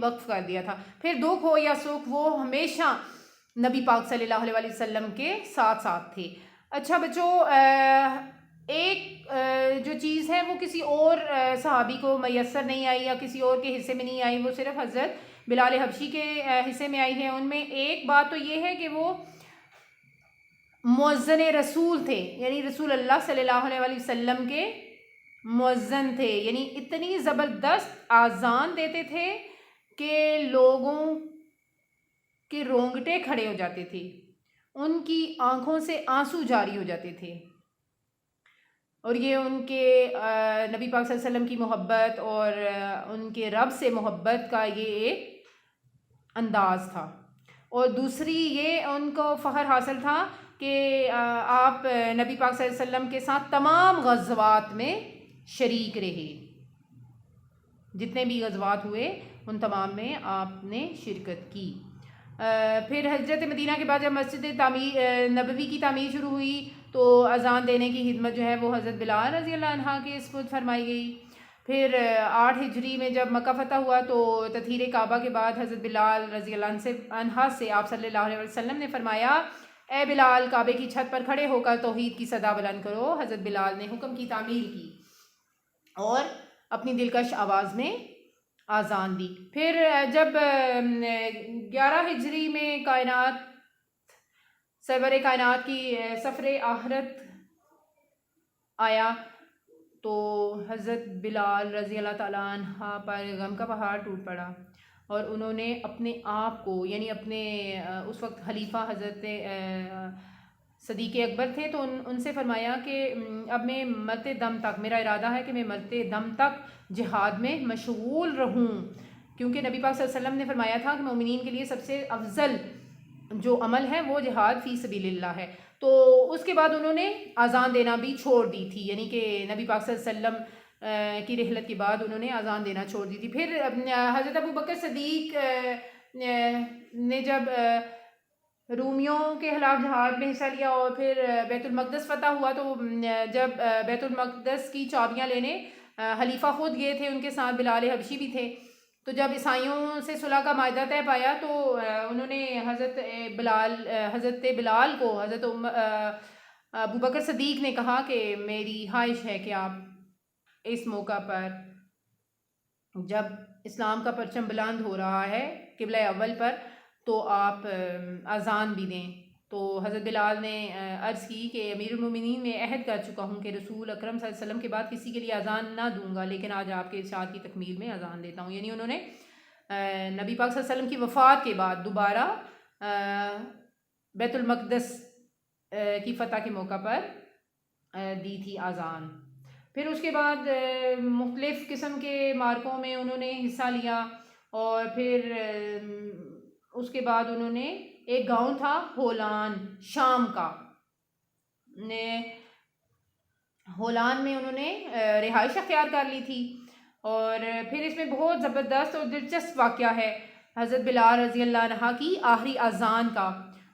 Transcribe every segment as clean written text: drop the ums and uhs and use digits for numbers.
وقف کر دیا تھا۔ پھر دکھ ہو یا سکھ وہ ہمیشہ نبی پاک صلی اللہ علیہ وسلم کے ساتھ ساتھ تھے۔ اچھا بچوں، ایک جو چیز ہے وہ کسی اور صحابی کو میسر نہیں آئی یا کسی اور کے حصے میں نہیں آئی، وہ صرف حضرت بلال حبشی کے حصے میں آئی ہے۔ ان میں ایک بات تو یہ ہے کہ وہ مؤذن رسول تھے، یعنی رسول اللہ صلی اللہ علیہ وسلم کے مؤذن تھے، یعنی اتنی زبردست آذان دیتے تھے کہ لوگوں کے رونگٹے کھڑے ہو جاتے تھے، ان کی آنکھوں سے آنسو جاری ہو جاتے تھے۔ اور یہ ان کے نبی پاک صلی اللہ علیہ وسلم کی محبت اور ان کے رب سے محبت کا یہ ایک انداز تھا۔ اور دوسری یہ ان کو فخر حاصل تھا کہ آپ نبی پاک صلی اللہ علیہ وسلم کے ساتھ تمام غزوات میں شریک رہے، جتنے بھی غزوات ہوئے ان تمام میں آپ نے شرکت کی۔ پھر ہجرت مدینہ کے بعد جب مسجد نبوی کی تعمیر شروع ہوئی تو اذان دینے کی خدمت جو ہے وہ حضرت بلال رضی اللہ عنہ کے سپرد فرمائی گئی۔ پھر 8 ہجری میں جب مکہ فتح ہوا تو تطہیر کعبہ کے بعد حضرت بلال رضی اللہ عنہ سے آپ صلی اللہ علیہ وسلم نے فرمایا، اے بلال کعبے کی چھت پر کھڑے ہو کر توحید کی صدا بلند کرو۔ حضرت بلال نے حکم کی تعمیل کی اور اپنی دلکش آواز میں آذان دی۔ پھر جب 11 ہجری میں سرور کائنات کی سفر آخرت آیا تو حضرت بلال رضی اللہ تعالیٰ عنہ پر غم کا پہاڑ ٹوٹ پڑا، اور انہوں نے اپنے آپ کو، یعنی اپنے اس وقت خلیفہ حضرت صدیق اکبر تھے، تو ان سے فرمایا کہ اب میں مرتے دم تک، میرا ارادہ ہے کہ میں مرتے دم تک جہاد میں مشغول رہوں، کیونکہ نبی پاک صلی اللہ علیہ وسلم نے فرمایا تھا کہ مومنین کے لیے سب سے افضل جو عمل ہے وہ جہاد فی سبیل اللہ ہے۔ تو اس کے بعد انہوں نے اذان دینا بھی چھوڑ دی تھی، یعنی کہ نبی پاک صلی اللہ علیہ وسلم کی رحلت کے بعد انہوں نے اذان دینا چھوڑ دی تھی۔ پھر حضرت ابو بکر صدیق نے جب رومیوں کے خلاف جہاد میں حصہ لیا اور پھر بیت المقدس فتح ہوا، تو جب بیت المقدس کی چابیاں لینے خلیفہ خود گئے تھے، ان کے ساتھ بلال حبشی بھی تھے، تو جب عیسائیوں سے صلح کا معاہدہ طے پایا تو انہوں نے حضرت بلال کو حضرت ابو بکر صدیق نے کہا کہ میری خواہش ہے کہ آپ اس موقع پر جب اسلام کا پرچم بلند ہو رہا ہے قبلہ اول پر تو آپ اذان بھی دیں۔ تو حضرت بلال نے عرض کی کہ امیر المومنین میں عہد کر چکا ہوں کہ رسول اکرم صلی اللہ علیہ وسلم کے بعد کسی کے لیے اذان نہ دوں گا، لیکن آج آپ کے ارشاد کی تکمیل میں اذان دیتا ہوں۔ یعنی انہوں نے نبی پاک صلی اللہ علیہ وسلم کی وفات کے بعد دوبارہ بیت المقدس کی فتح کے موقع پر دی تھی اذان۔ پھر اس کے بعد مختلف قسم کے مارکوں میں انہوں نے حصہ لیا، اور پھر اس کے بعد انہوں نے ایک گاؤں تھا ہولان شام کا، ہولان میں انہوں نے رہائش اختیار کر لی تھی۔ اور پھر اس میں بہت زبردست اور دلچسپ واقعہ ہے حضرت بلال رضی اللہ عنہ کی آخری اذان کا،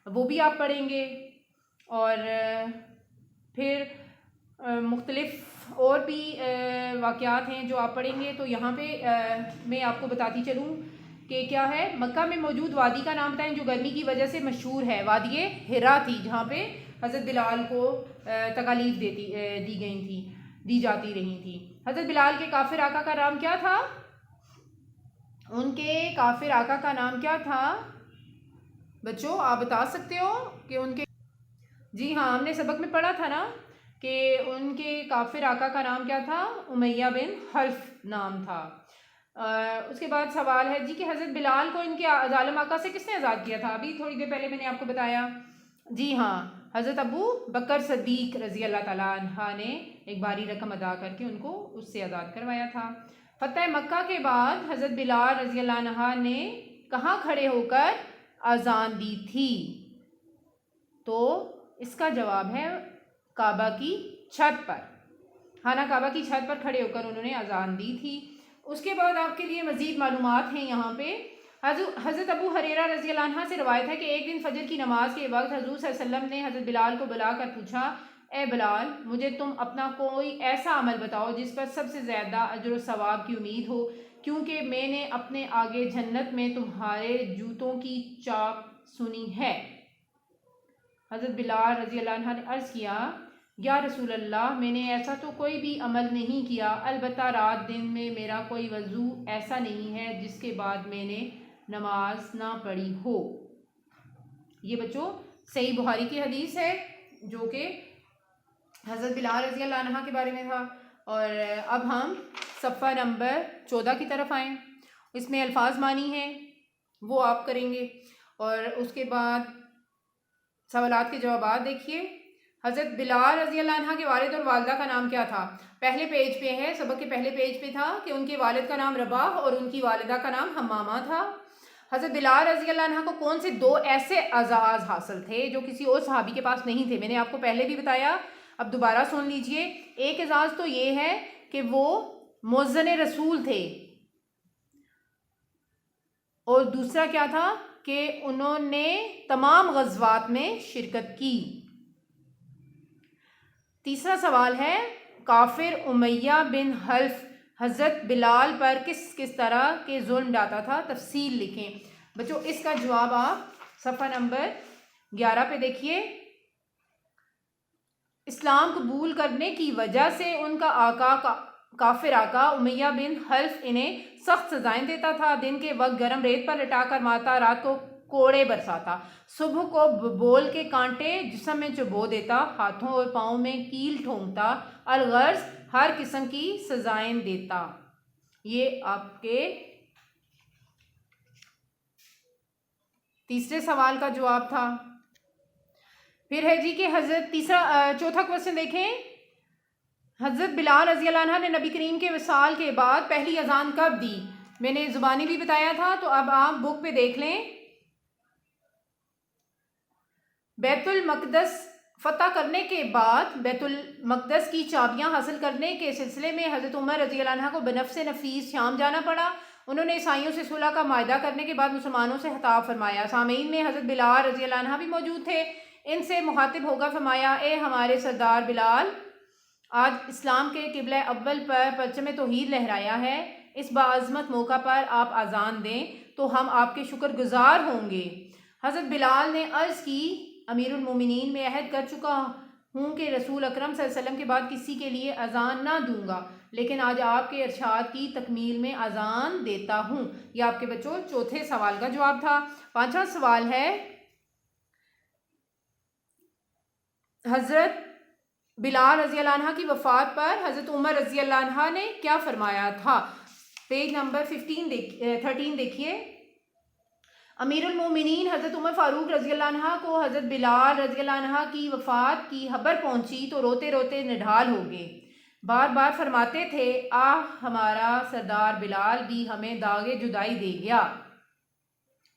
وہ بھی آپ پڑھیں گے۔ اور پھر مختلف اور بھی واقعات ہیں جو آپ پڑھیں گے۔ تو یہاں پہ میں آپ کو بتاتی چلوں کہ کیا ہے، مکہ میں موجود وادی کا نام بتائیں جو گرمی کی وجہ سے مشہور ہے، وادی حرا تھی، جہاں پہ حضرت بلال کو تکالیف دی جاتی رہی تھی۔ حضرت بلال کے کافر آقا کا نام کیا تھا؟ ان کے کافر آقا کا نام کیا تھا بچوں؟ آپ بتا سکتے ہو کہ ان کے، جی ہاں، ہم نے سبق میں پڑھا تھا نا کہ ان کے کافر آقا کا نام کیا تھا؟ امیہ بن حلف نام تھا۔ اس کے بعد سوال ہے جی کہ حضرت بلال کو ان کے ظالم آقا سے کس نے آزاد کیا تھا؟ ابھی تھوڑی دیر پہلے میں نے آپ کو بتایا، جی ہاں، حضرت ابو بکر صدیق رضی اللہ تعالیٰ عنہ نے ایک باری رقم ادا کر کے ان کو اس سے آزاد کروایا تھا۔ فتح مکہ کے بعد حضرت بلال رضی اللہ عنہ نے کہاں کھڑے ہو کر اذان دی تھی؟ تو اس کا جواب ہے کعبہ کی چھت پر، خانہ کعبہ کی چھت پر کھڑے ہو کر انہوں نے اذان دی تھی۔ اس کے بعد آپ کے لیے مزید معلومات ہیں یہاں پہ۔ حضرت ابو ہریرہ رضی اللہ عنہ سے روایت ہے کہ ایک دن فجر کی نماز کے وقت حضور صلی اللہ علیہ وسلم نے حضرت بلال کو بلا کر پوچھا، اے بلال، مجھے تم اپنا کوئی ایسا عمل بتاؤ جس پر سب سے زیادہ اجر و ثواب کی امید ہو، کیونکہ میں نے اپنے آگے جنت میں تمہارے جوتوں کی چاپ سنی ہے۔ حضرت بلال رضی اللہ عنہ نے عرض کیا یا رسول اللہ، میں نے ایسا تو کوئی بھی عمل نہیں کیا، البتہ رات دن میں میرا کوئی وضو ایسا نہیں ہے جس کے بعد میں نے نماز نہ پڑھی ہو۔ یہ بچوں صحیح بخاری کی حدیث ہے جو کہ حضرت بلال رضی اللہ عنہ کے بارے میں تھا۔ اور اب ہم صفحہ نمبر 14 کی طرف آئیں۔ اس میں الفاظ معنی ہیں وہ آپ کریں گے، اور اس کے بعد سوالات کے جوابات دیکھیے۔ حضرت بلال رضی اللہ عنہ کے والد اور والدہ کا نام کیا تھا؟ پہلے پیج پہ ہے، سبق کے پہلے پیج پہ تھا کہ ان کے والد کا نام رباح اور ان کی والدہ کا نام حمامہ تھا۔ حضرت بلال رضی اللہ عنہ کو کون سے 2 ایسے اعزاز حاصل تھے جو کسی اور صحابی کے پاس نہیں تھے؟ میں نے آپ کو پہلے بھی بتایا، اب دوبارہ سن لیجئے۔ ایک اعزاز تو یہ ہے کہ وہ مؤذن رسول تھے، اور دوسرا کیا تھا کہ انہوں نے تمام غزوات میں شرکت کی۔ تیسرا سوال ہے کافر امیہ بن حلف حضرت بلال پر کس طرح کے ظلم ڈالتا تھا؟ تفصیل لکھیں۔ بچوں اس کا جواب آپ صفحہ نمبر 11 پہ دیکھیے۔ اسلام قبول کرنے کی وجہ سے ان کا کافر آقا امیہ بن حلف انہیں سخت سزائیں دیتا تھا۔ دن کے وقت گرم ریت پر لٹا کر مارتا، رات کو کوڑے برساتا، صبح کو بول کے کانٹے جسم میں چبو دیتا، ہاتھوں اور پاؤں میں کیل ٹھونکتا، الغرض ہر قسم کی سزائیں دیتا۔ یہ آپ کے تیسرے سوال کا جواب تھا۔ پھر ہے جی کہ چوتھا کوسچن دیکھیں۔ حضرت بلال رضی اللہ عنہ نے نبی کریم کے وصال کے بعد پہلی اذان کب دی؟ میں نے زبانی بھی بتایا تھا، تو اب آپ بک پہ دیکھ لیں۔ بیت المقدس فتح کرنے کے بعد بیت المقدس کی چابیاں حاصل کرنے کے سلسلے میں حضرت عمر رضی اللہ عنہ کو بنفس نفیس شام جانا پڑا۔ انہوں نے عیسائیوں سے صلح کا معاہدہ کرنے کے بعد مسلمانوں سے خطاب فرمایا۔ سامعین میں حضرت بلال رضی اللہ عنہ بھی موجود تھے۔ ان سے مخاطب ہوگا فرمایا، اے ہمارے سردار بلال، آج اسلام کے قبلہ اول پر پرچم توحید لہرایا ہے، اس باعظمت موقع پر آپ اذان دیں تو ہم آپ کے شکر گزار ہوں گے۔ حضرت بلال نے عرض کی، امیر المومنین، میں عہد کر چکا ہوں کہ رسول اکرم صلی اللہ علیہ وسلم کے بعد کسی کے لیے اذان نہ دوں گا، لیکن آج آپ کے ارشاد کی تکمیل میں اذان دیتا ہوں۔ یہ آپ کے بچوں چوتھے سوال کا جواب تھا۔ پانچواں سوال ہے حضرت بلال رضی اللہ عنہ کی وفات پر حضرت عمر رضی اللہ عنہ نے کیا فرمایا تھا؟ پیج نمبر 13 دیکھیے۔ امیر المومنین حضرت عمر فاروق رضی اللہ عنہ کو حضرت بلال رضی اللہ عنہ کی وفات کی خبر پہنچی تو روتے روتے نڈھال ہو گئے، بار بار فرماتے تھے، آہ ہمارا سردار بلال بھی ہمیں داغ جدائی دے گیا،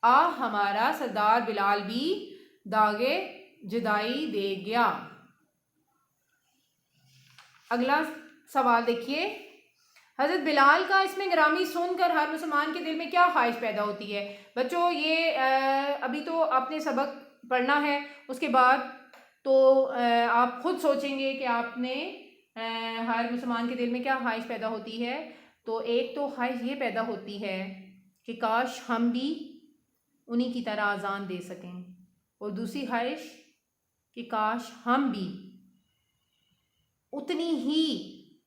آہ ہمارا سردار بلال بھی داغ جدائی دے گیا۔ اگلا سوال دیکھیے۔ حضرت بلال کا اسم گرامی سن کر ہر مسلمان کے دل میں کیا خواہش پیدا ہوتی ہے؟ بچوں یہ ابھی تو آپ نے سبق پڑھنا ہے، اس کے بعد تو آپ خود سوچیں گے کہ آپ نے ہر مسلمان کے دل میں کیا خواہش پیدا ہوتی ہے۔ تو ایک تو خواہش یہ پیدا ہوتی ہے کہ کاش ہم بھی انہی کی طرح اذان دے سکیں، اور دوسری خواہش کہ کاش ہم بھی اتنی ہی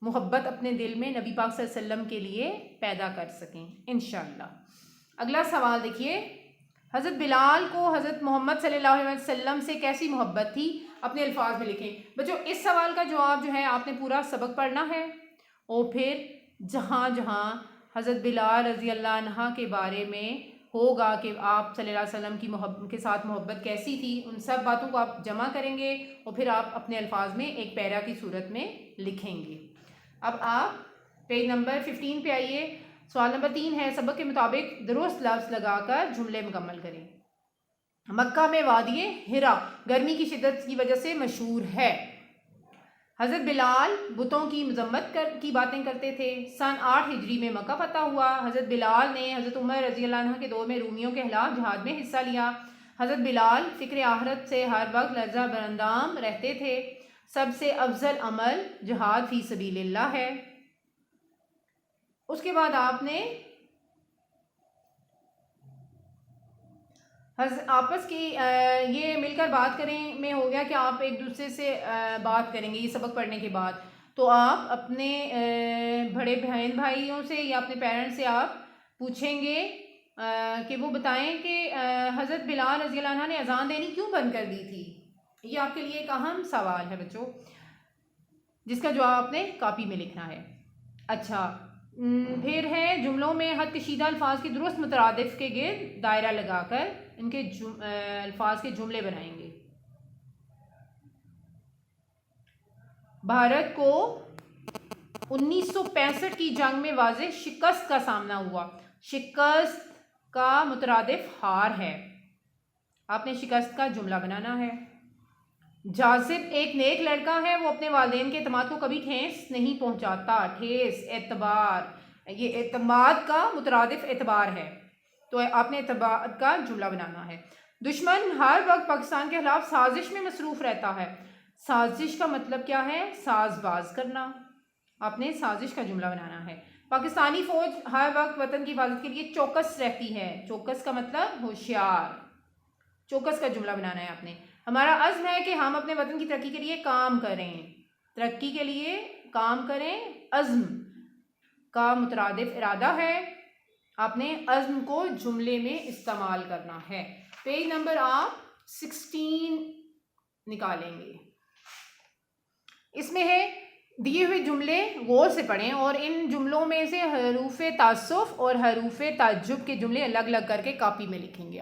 محبت اپنے دل میں نبی پاک صلی اللہ علیہ وسلم کے لیے پیدا کر سکیں انشاءاللہ۔ اگلا سوال دیکھیے۔ حضرت بلال کو حضرت محمد صلی اللہ علیہ وسلم سے کیسی محبت تھی؟ اپنے الفاظ میں لکھیں۔ بچوں اس سوال کا جواب جو ہے آپ نے پورا سبق پڑھنا ہے، اور پھر جہاں جہاں حضرت بلال رضی اللہ عنہ کے بارے میں ہوگا کہ آپ صلی اللہ علیہ وسلم کی کے ساتھ محبت کیسی تھی، ان سب باتوں کو آپ جمع کریں گے اور پھر آپ اپنے الفاظ میں ایک پیرا کی صورت میں لکھیں گے۔ اب آپ پیج نمبر 15 پہ آئیے۔ سوال نمبر 3 ہے، سبق کے مطابق درست لفظ لگا کر جملے مکمل کریں۔ مکہ میں وادی حرا گرمی کی شدت کی وجہ سے مشہور ہے۔ حضرت بلال بتوں کی مذمت کی باتیں کرتے تھے۔ سن 8 ہجری میں مکہ فتح ہوا۔ حضرت بلال نے حضرت عمر رضی اللہ عنہ کے دور میں رومیوں کے خلاف جہاد میں حصہ لیا۔ حضرت بلال فکر آخرت سے ہر وقت لرزہ براندام رہتے تھے۔ سب سے افضل عمل جہاد فی سبیل اللہ ہے۔ اس کے بعد آپ نے آپس کی یہ مل کر بات کریں میں ہو گیا کہ آپ ایک دوسرے سے بات کریں گے یہ سبق پڑھنے کے بعد، تو آپ اپنے بڑے بہن بھائیوں سے یا اپنے پیرنٹس سے آپ پوچھیں گے کہ وہ بتائیں کہ حضرت بلال رضی اللہ عنہ نے اذان دینی کیوں بند کر دی تھی. یہ آپ کے لیے ایک اہم سوال ہے بچوں، جس کا جواب آپ نے کاپی میں لکھنا ہے. اچھا، پھر ہے جملوں میں حد کشیدہ الفاظ کے درست مترادف کے گرد دائرہ لگا کر ان کے الفاظ کے جملے بنائیں گے. بھارت کو 1965 کی جنگ میں واضح شکست کا سامنا ہوا. شکست کا مترادف ہار ہے، آپ نے شکست کا جملہ بنانا ہے. جاذب ایک نیک لڑکا ہے، وہ اپنے والدین کے اعتماد کو کبھی ٹھیس نہیں پہنچاتا. ٹھیس، اعتبار، یہ اعتماد کا مترادف اعتبار ہے، تو آپ نے اعتبار کا جملہ بنانا ہے. دشمن ہر وقت پاکستان کے خلاف سازش میں مصروف رہتا ہے. سازش کا مطلب کیا ہے؟ ساز باز کرنا. آپ نے سازش کا جملہ بنانا ہے. پاکستانی فوج ہر وقت وطن کی حفاظت کے لیے چوکس رہتی ہے. چوکس کا مطلب ہوشیار. چوکس کا جملہ بنانا ہے آپ نے. ہمارا عزم ہے کہ ہم اپنے وطن کی ترقی کے لیے کام کریں. ترقی کے لیے کام کریں. عزم کا مترادف ارادہ ہے. آپ نے عزم کو جملے میں استعمال کرنا ہے. پیج نمبر آپ 16 نکالیں گے. اس میں ہے دیے ہوئے جملے غور سے پڑھیں اور ان جملوں میں سے حروف تعسف اور حروف تعجب کے جملے الگ الگ کر کے کاپی میں لکھیں گے.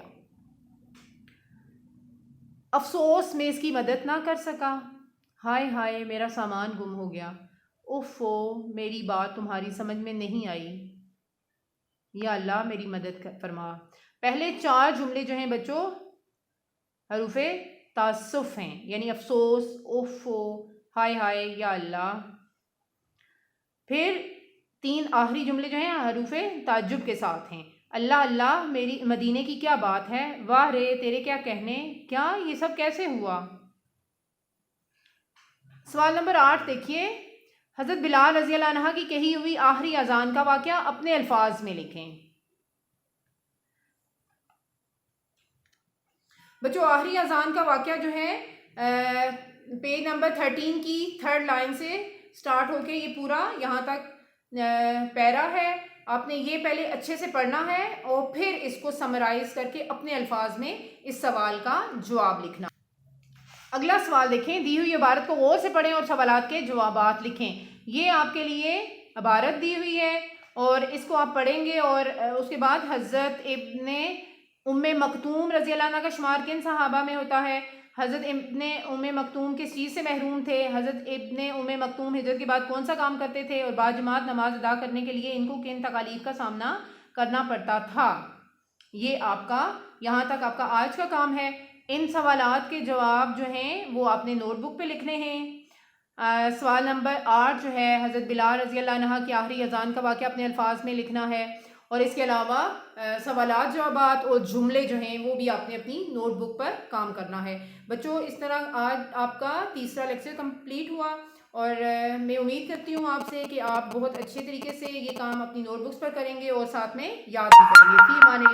افسوس میں اس کی مدد نہ کر سکا. ہائے ہائے میرا سامان گم ہو گیا. اوفو میری بات تمہاری سمجھ میں نہیں آئی. یا اللہ میری مدد فرما. پہلے 4 جملے جو ہیں بچوں حروف تعسف ہیں، یعنی افسوس، اوفو، ہائے ہائے، یا اللہ. پھر 3 آخری جملے جو ہیں حروف تعجب کے ساتھ ہیں. اللہ اللہ میری مدینے کی کیا بات ہے. واہ رے تیرے کیا کہنے. کیا یہ سب کیسے ہوا. سوال نمبر 8 دیکھیے. حضرت بلال رضی اللہ عنہ کی کہی ہوئی آخری اذان کا واقعہ اپنے الفاظ میں لکھیں. بچوں آخری اذان کا واقعہ جو ہے پیج نمبر 13 کی 3rd لائن سے سٹارٹ ہو کے یہ پورا یہاں تک پیرا ہے. آپ نے یہ پہلے اچھے سے پڑھنا ہے اور پھر اس کو سمرائز کر کے اپنے الفاظ میں اس سوال کا جواب لکھنا. اگلا سوال دیکھیں. دی ہوئی عبارت کو غور سے پڑھیں اور سوالات کے جوابات لکھیں. یہ آپ کے لیے عبارت دی ہوئی ہے اور اس کو آپ پڑھیں گے اور اس کے بعد حضرت ابن ام مکتوم رضی اللہ عنہ کا شمار کن صحابہ میں ہوتا ہے. حضرت ابن ام مکتوم کس چیز سے محروم تھے. حضرت ابن ام مکتوم ہجرت کے بعد کون سا کام کرتے تھے اور باجماعت نماز ادا کرنے کے لیے ان کو کن تکالیف کا سامنا کرنا پڑتا تھا. یہ آپ کا یہاں تک آپ کا آج کا کام ہے. ان سوالات کے جواب جو ہیں وہ آپ نے نوٹ بک پہ لکھنے ہیں. سوال نمبر 8 جو ہے حضرت بلال رضی اللہ عنہ کی آخری اذان کا واقعہ اپنے الفاظ میں لکھنا ہے اور اس کے علاوہ سوالات جوابات اور جملے جو ہیں وہ بھی آپ نے اپنی نوٹ بک پر کام کرنا ہے. بچوں اس طرح آج آپ کا تیسرا لیکچر کمپلیٹ ہوا اور میں امید کرتی ہوں آپ سے کہ آپ بہت اچھے طریقے سے یہ کام اپنی نوٹ بکس پر کریں گے اور ساتھ میں یاد بھی کریں گے.